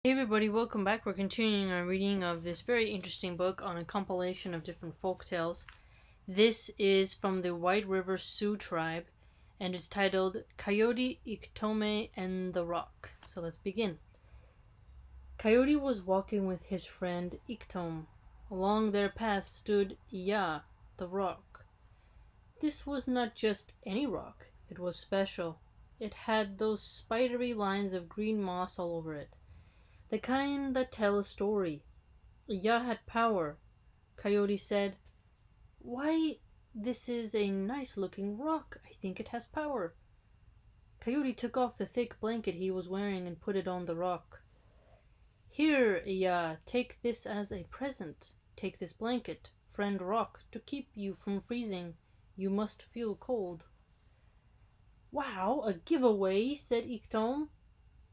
Hey everybody, welcome back. We're continuing our reading of this very interesting book on a compilation of different folk tales. This is from the White River Sioux tribe, and it's titled Coyote, Iktomi, and the Rock. So let's begin. Coyote was walking with his friend Iktom. Along their path stood Iya, the rock. This was not just any rock. It was special. It had those spidery lines of green moss all over it. The kind that tell a story. Iya had power. Coyote said, "Why, this is a nice looking rock. I think it has power." Coyote took off the thick blanket he was wearing and put it on the rock. "Here, Iya, take this as a present. Take this blanket, friend rock, to keep you from freezing. You must feel cold." "Wow, a giveaway," said Iktom.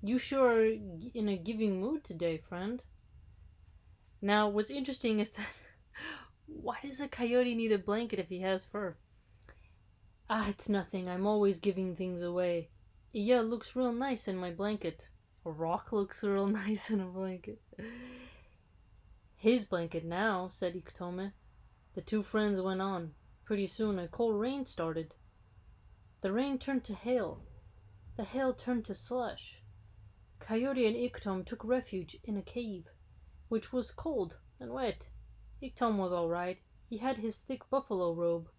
"You sure are in a giving mood today, friend." Now, what's interesting is that why does a coyote need a blanket if he has fur? It's nothing. I'm always giving things away. Yeah, it looks real nice in my blanket. A rock looks real nice in a blanket. "His blanket now," said Iktomi. The two friends went on. Pretty soon a cold rain started. The rain turned to hail. The hail turned to slush. Coyote and Iktom took refuge in a cave, which was cold and wet. Iktom was all right. He had his thick buffalo robe.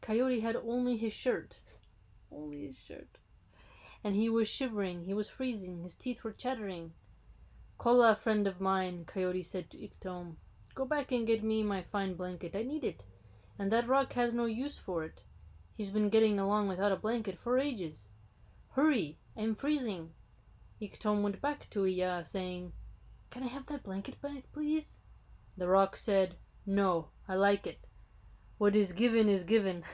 Coyote had only his shirt. Only his shirt. And he was shivering. He was freezing. His teeth were chattering. "Kola, friend of mine," Coyote said to Iktom. "Go back and get me my fine blanket. I need it. And that rock has no use for it. He's been getting along without a blanket for ages. Hurry, I'm freezing." Iktom went back to Iya, saying, "Can I have that blanket back, please?" The rock said, "No, I like it. What is given is given."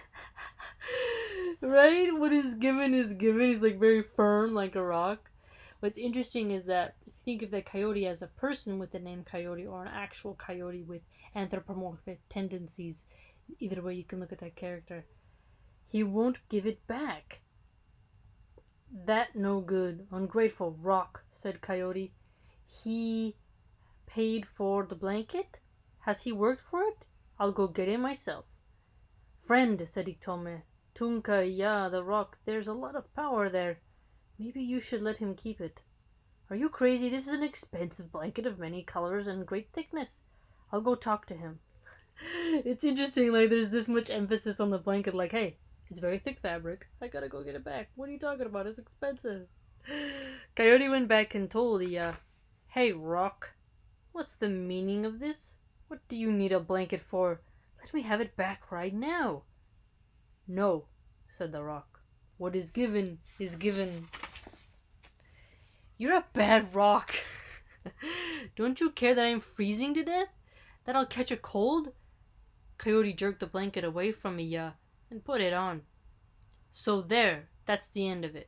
Right? What is given is given. He's like very firm, like a rock. What's interesting is that if you think of the coyote as a person with the name Coyote or an actual coyote with anthropomorphic tendencies, either way you can look at that character, he won't give it back. "That no good, ungrateful rock," said Coyote. "He paid for the blanket? Has he worked for it? I'll go get it myself." "Friend," said Iktomi, "Tunka Ya, the rock, there's a lot of power there. Maybe you should let him keep it." "Are you crazy? This is an expensive blanket of many colors and great thickness. I'll go talk to him." It's interesting, like there's this much emphasis on the blanket, like, hey, it's very thick fabric. I gotta go get it back. What are you talking about? It's expensive. Coyote went back and told the, "Hey, rock, what's the meaning of this? What do you need a blanket for? Let me have it back right now." "No," said the rock. "What is given is given." "You're a bad rock." "Don't you care that I'm freezing to death? That I'll catch a cold?" Coyote jerked the blanket away from me, and put it on. "So there, that's the end of it."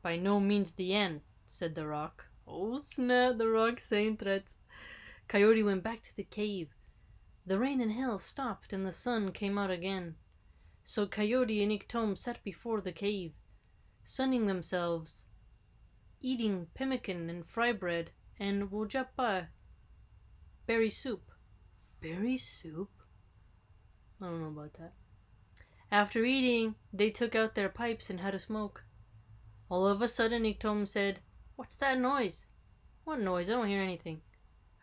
"By no means the end," said the rock. Oh snap, the rock saying threats. Coyote went back to the cave. The rain and hail stopped and the sun came out again. So Coyote and Iktom sat before the cave, sunning themselves, eating pemmican and fry bread and wojapa, berry soup. Berry soup? I don't know about that. After eating, they took out their pipes and had a smoke. All of a sudden Iktom said, "What's that noise?" "What noise? I don't hear anything."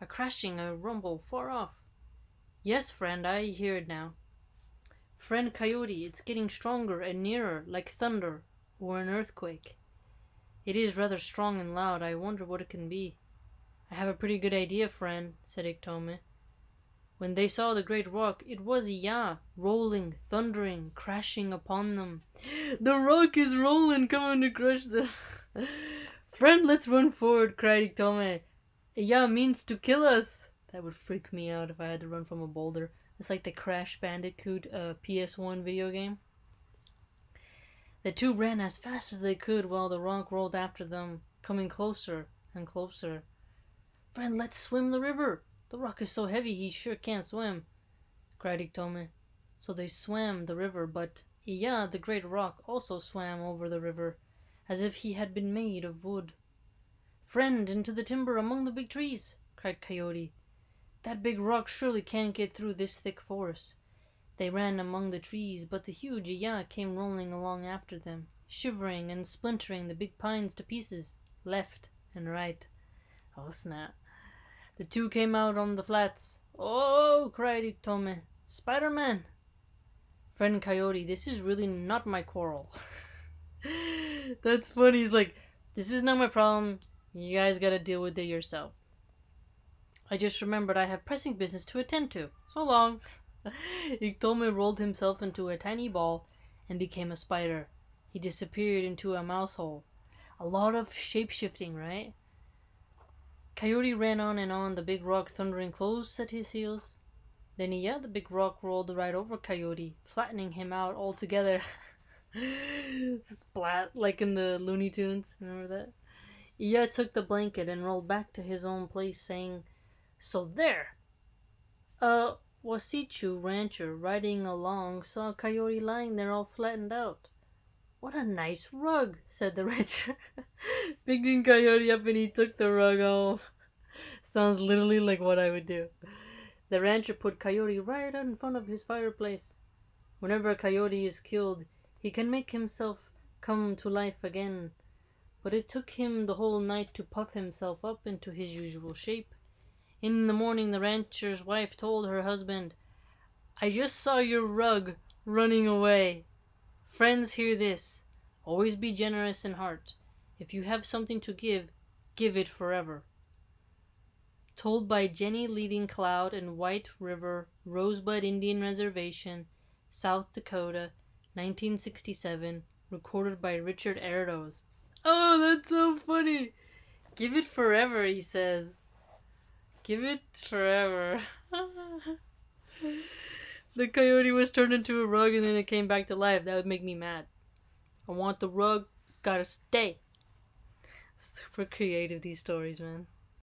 "A crashing, a rumble, far off." "Yes, friend, I hear it now." "Friend Coyote, it's getting stronger and nearer, like thunder or an earthquake." "It is rather strong and loud. I wonder what it can be." "I have a pretty good idea, friend," said Iktomi. When they saw the great rock, it was Iya, rolling, thundering, crashing upon them. "The rock is rolling, coming to crush them." "Friend, let's run forward," cried Iktomi. "Iya means to kill us." That would freak me out if I had to run from a boulder. It's like the Crash Bandicoot PS1 video game. The two ran as fast as they could while the rock rolled after them, coming closer and closer. "Friend, let's swim the river. The rock is so heavy he sure can't swim," cried Iktomi. So they swam the river, but Iya, the great rock, also swam over the river, as if he had been made of wood. "Friend, into the timber among the big trees!" cried Coyote. "That big rock surely can't get through this thick forest." They ran among the trees, but the huge Iya came rolling along after them, shivering and splintering the big pines to pieces, left and right. Oh snap. The two came out on the flats. "Oh!" cried Iktomi. "Spider-Man!" "Friend Coyote, this is really not my quarrel." That's funny. He's like, "This is not my problem. You guys gotta deal with it yourself. I just remembered I have pressing business to attend to. So long." Iktomi rolled himself into a tiny ball and became a spider. He disappeared into a mouse hole. A lot of shape-shifting, right? Coyote ran on and on, the big rock thundering close at his heels. Then the big rock rolled right over Coyote, flattening him out altogether. Splat, like in the Looney Tunes. Remember that? Iya took the blanket and rolled back to his own place, saying, "So there!" A Wasichu rancher riding along saw Coyote lying there all flattened out. "What a nice rug," said the rancher, picking Coyote up, and he took the rug home. Sounds literally like what I would do. The rancher put Coyote right out in front of his fireplace. Whenever a coyote is killed, he can make himself come to life again. But it took him the whole night to puff himself up into his usual shape. In the morning, the rancher's wife told her husband, "I just saw your rug running away. Friends, hear this. Always be generous in heart. If you have something to give, give it forever." Told by Jenny Leading Cloud in White River, Rosebud Indian Reservation, South Dakota, 1967. Recorded by Richard Erdos. Oh, that's so funny. Give it forever, he says. Give it forever. The coyote was turned into a rug and then it came back to life. That would make me mad. I want the rug. It's gotta stay. Super creative, these stories, man.